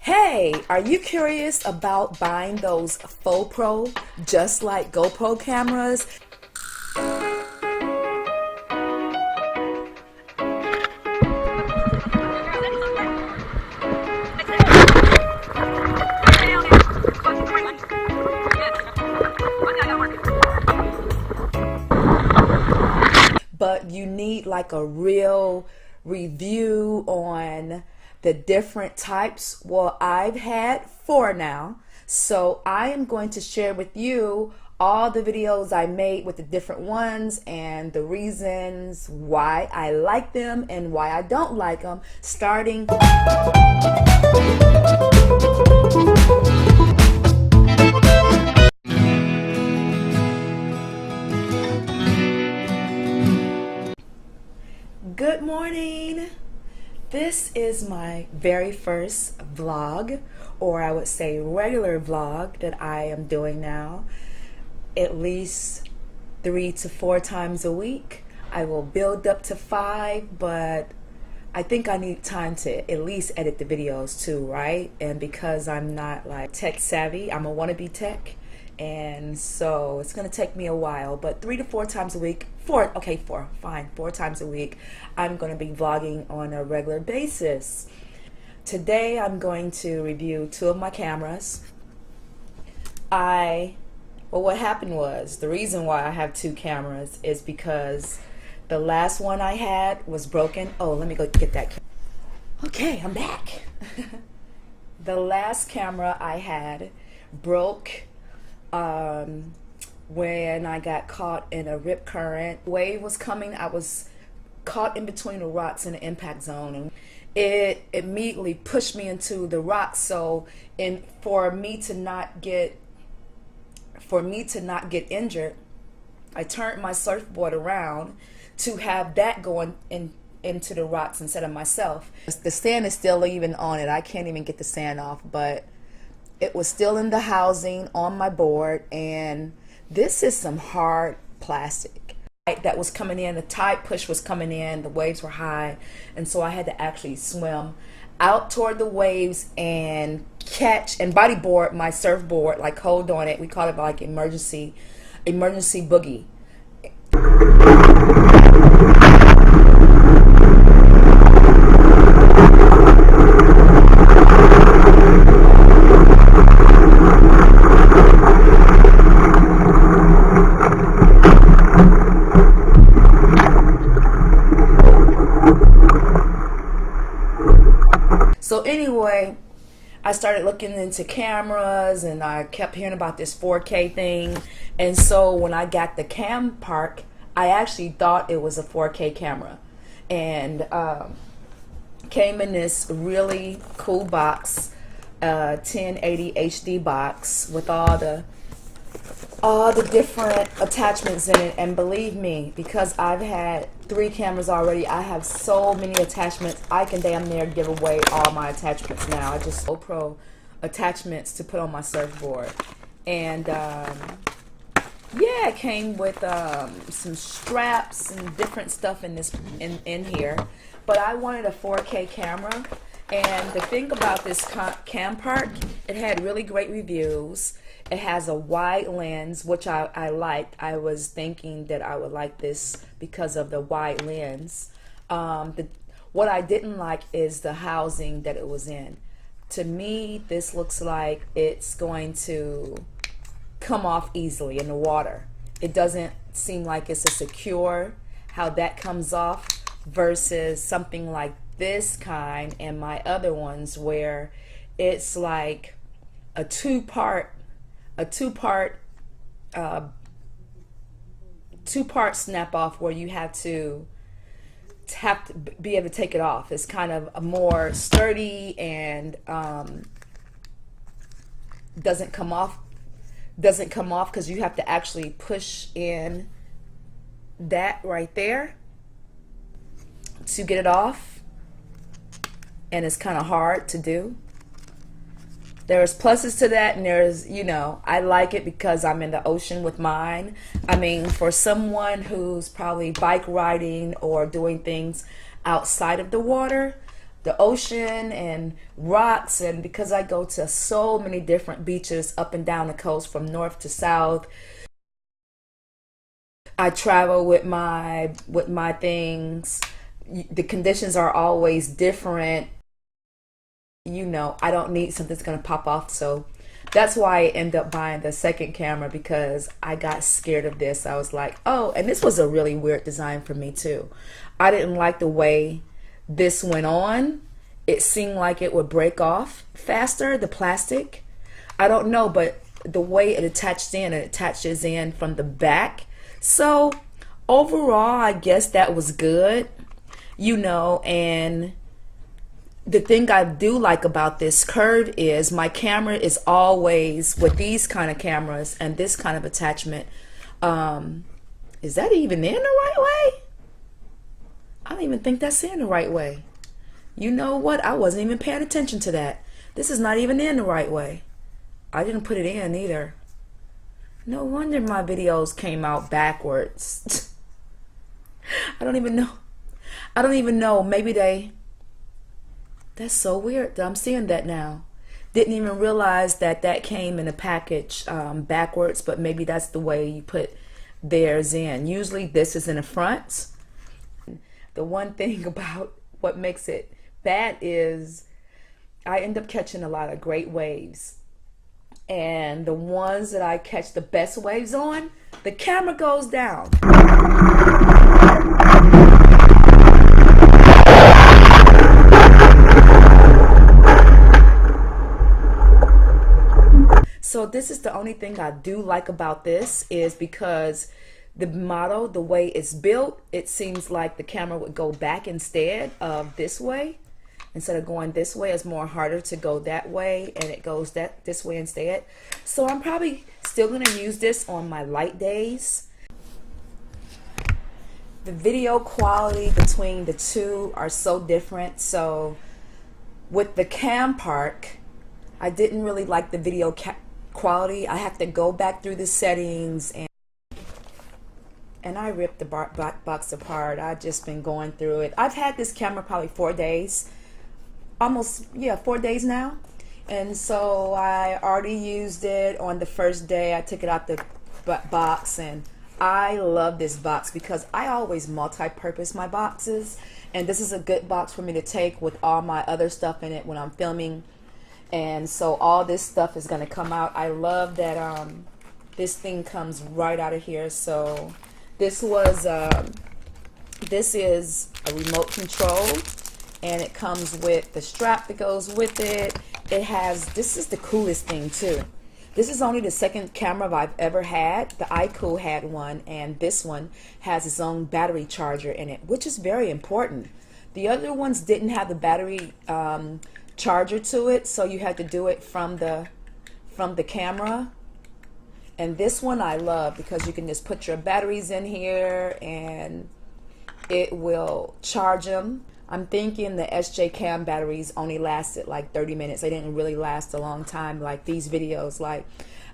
Hey, are you curious about buying those faux pro, just like GoPro cameras? But you need like a real review on the different types. Well, I've had 4 now, so I am going to share with you all the videos I made with the different ones and the reasons why I like them and why I don't like them, starting Good morning. This is my very first vlog, or I would say regular vlog that I am doing now, at least 3 to 4 times a week. I will build up to 5, but I think I need time to at least edit the videos too, right? And because I'm not like tech savvy, I'm a wannabe tech, and so it's gonna take me a while, but 3 to 4 times a week, 4 times a week, I'm gonna be vlogging on a regular basis. Today I'm going to review 2 of my cameras. What happened was, the reason why I have 2 cameras is because the last one I had was broken. Oh, let me go get that. Okay, I'm back. The last camera I had broke when I got caught in a rip current. Wave was coming. I was caught in between the rocks in the impact zone, and it immediately pushed me into the rocks. So, for me to not get injured, I turned my surfboard around to have that going into the rocks instead of myself. The sand is still even on it. I can't even get the sand off, but it was still in the housing on my board, and this is some hard plastic that was coming in. The tide push was coming in, the waves were high, and so I had to actually swim out toward the waves and catch and bodyboard my surfboard, like hold on it. We call it like emergency boogie. So anyway, I started looking into cameras, and I kept hearing about this 4K thing. And so when I got the Campark, I actually thought it was a 4K camera, and came in this really cool box, 1080 HD box with all the different attachments in it. And believe me, because I've had 3 cameras already, I have so many attachments. I can damn near give away all my attachments now. I just GoPro attachments to put on my surfboard. And yeah, it came with some straps and different stuff in here. But I wanted a 4K camera, and the thing about this Campark, it had really great reviews. It has a wide lens, which I liked. I was thinking that I would like this because of the wide lens. What I didn't like is the housing that it was in. To me, this looks like it's going to come off easily in the water. It doesn't seem like it's a secure how that comes off versus something like this kind and my other ones, where it's like a two-part snap off, where you have to be able to take it off. It's kind of a more sturdy and doesn't come off because you have to actually push in that right there to get it off, and it's kind of hard to do. There's pluses to that, and there's, I like it because I'm in the ocean with mine. I mean, for someone who's probably bike riding or doing things outside of the water, the ocean and rocks, and because I go to so many different beaches up and down the coast from north to south, I travel with my things. The conditions are always different. You know, I don't need something that's gonna pop off, so that's why I end up buying the second camera, because I got scared of this. I was like, oh, and this was a really weird design for me too. I didn't like the way this went on. It seemed like it would break off faster, the plastic. I don't know, but the way it attaches in from the back. So overall, I guess that was good, you know. And the thing I do like about this curve is my camera is always, with these kind of cameras and this kind of attachment, is that even in the right way? I don't even think that's in the right way. You know what? I wasn't even paying attention to that. This is not even in the right way. I didn't put it in either. No wonder my videos came out backwards. I don't even know. I don't even know. Maybe that's so weird that I'm seeing that now. Didn't even realize that that came in a package backwards, but maybe that's the way you put theirs in. Usually this is in the front. The one thing about what makes it bad is I end up catching a lot of great waves. And the ones that I catch the best waves on, the camera goes down. So this is the only thing I do like about this, is because the model, the way it's built, it seems like the camera would go back instead of this way. Instead of going this way, it's more harder to go that way, and it goes this way instead. So I'm probably still going to use this on my light days. The video quality between the two are so different. So with the Campark, I didn't really like the video quality. I have to go back through the settings, and I ripped the box apart. I've just been going through it. I've had this camera probably 4 days. Almost, yeah, 4 days now. And so I already used it on the first day. I took it out the box, and I love this box because I always multi-purpose my boxes, and this is a good box for me to take with all my other stuff in it when I'm filming. And so all this stuff is going to come out. I love that this thing comes right out of here. So this is a remote control, and it comes with the strap that goes with it. This is the coolest thing too. This is only the second camera I've ever had. The Icool had one, and this one has its own battery charger in it, which is very important. The other ones didn't have the battery charger to it, so you had to do it from the camera. And this one I love because you can just put your batteries in here and it will charge them. I'm thinking the SJ Cam batteries only lasted like 30 minutes. They didn't really last a long time like these videos. Like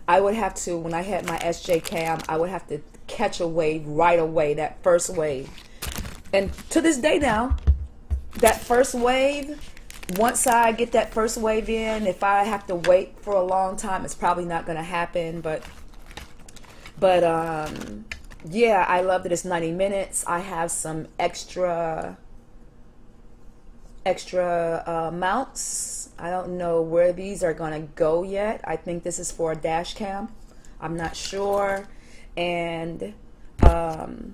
I would have to, when I had my SJ Cam, I would have to catch a wave right away, that first wave. And to this day now, that first wave, once I get that first wave in, if I have to wait for a long time, it's probably not going to happen. But yeah, I love that it's 90 minutes. I have some extra mounts. I don't know where these are gonna go yet. I think this is for a dash cam. I'm not sure. And the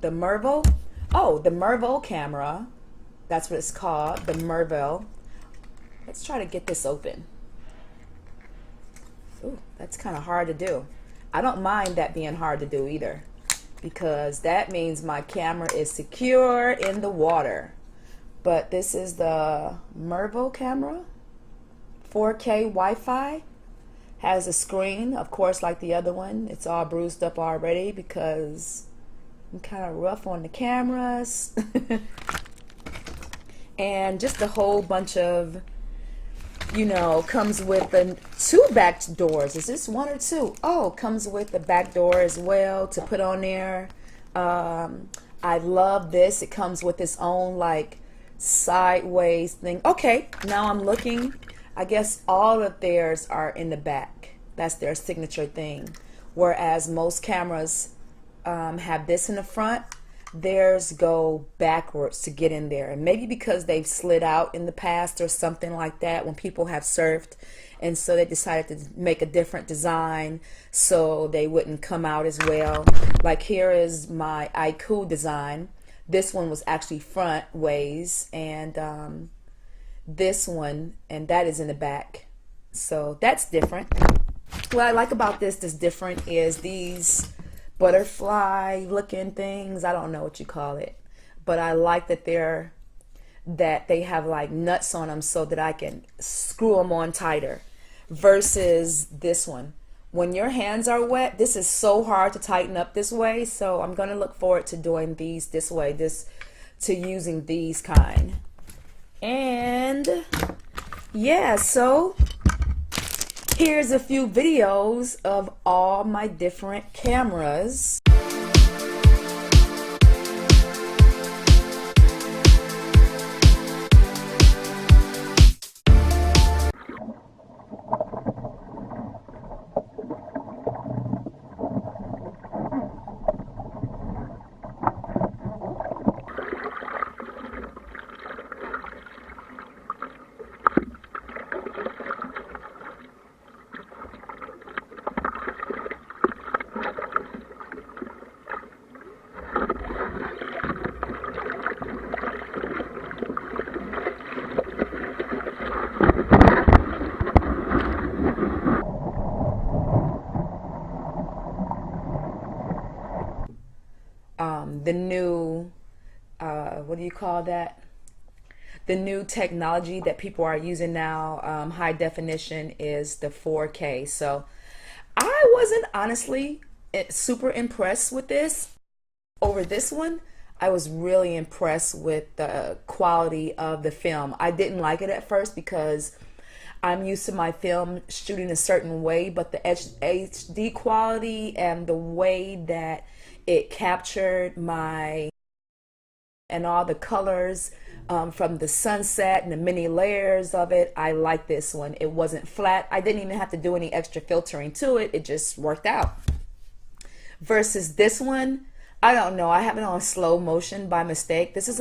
Meerveil. Oh, the Meerveil camera. That's what it's called. The Meerveil. Let's try to get this open. Ooh, that's kind of hard to do. I don't mind that being hard to do either, because that means my camera is secure in the water. But this is the Meerveil camera, 4K Wi-Fi, has a screen, of course, like the other one. It's all bruised up already because I'm kind of rough on the cameras. And just a whole bunch of, you know, comes with the 2 back doors. Is this 1 or 2? Oh, comes with the back door as well to put on there. I love this. It comes with its own like sideways thing. Okay, now I'm looking. I guess all of theirs are in the back. That's their signature thing. Whereas most cameras have this in the front, theirs go backwards to get in there. And maybe because they've slid out in the past or something like that when people have surfed, and so they decided to make a different design so they wouldn't come out as well. Like here is my Icool design. This one was actually front ways, and this one, and that is in the back. So that's different. What I like about this that's different is these butterfly looking things. I don't know what you call it, but I like that they have like nuts on them so that I can screw them on tighter, versus this one. When your hands are wet, this is so hard to tighten up this way. So I'm going to look forward to doing these this way, to using these kind. And yeah, so here's a few videos of all my different cameras. The new, what do you call that? The new technology that people are using now, high definition, is the 4K. So I wasn't honestly super impressed with this over this one. I was really impressed with the quality of the film. I didn't like it at first because I'm used to my film shooting a certain way, but the HD quality and the way that it captured and all the colors from the sunset and the many layers of it, I like this one. It wasn't flat. I didn't even have to do any extra filtering to it. It just worked out. Versus this one, I don't know. I have it on slow motion by mistake. This is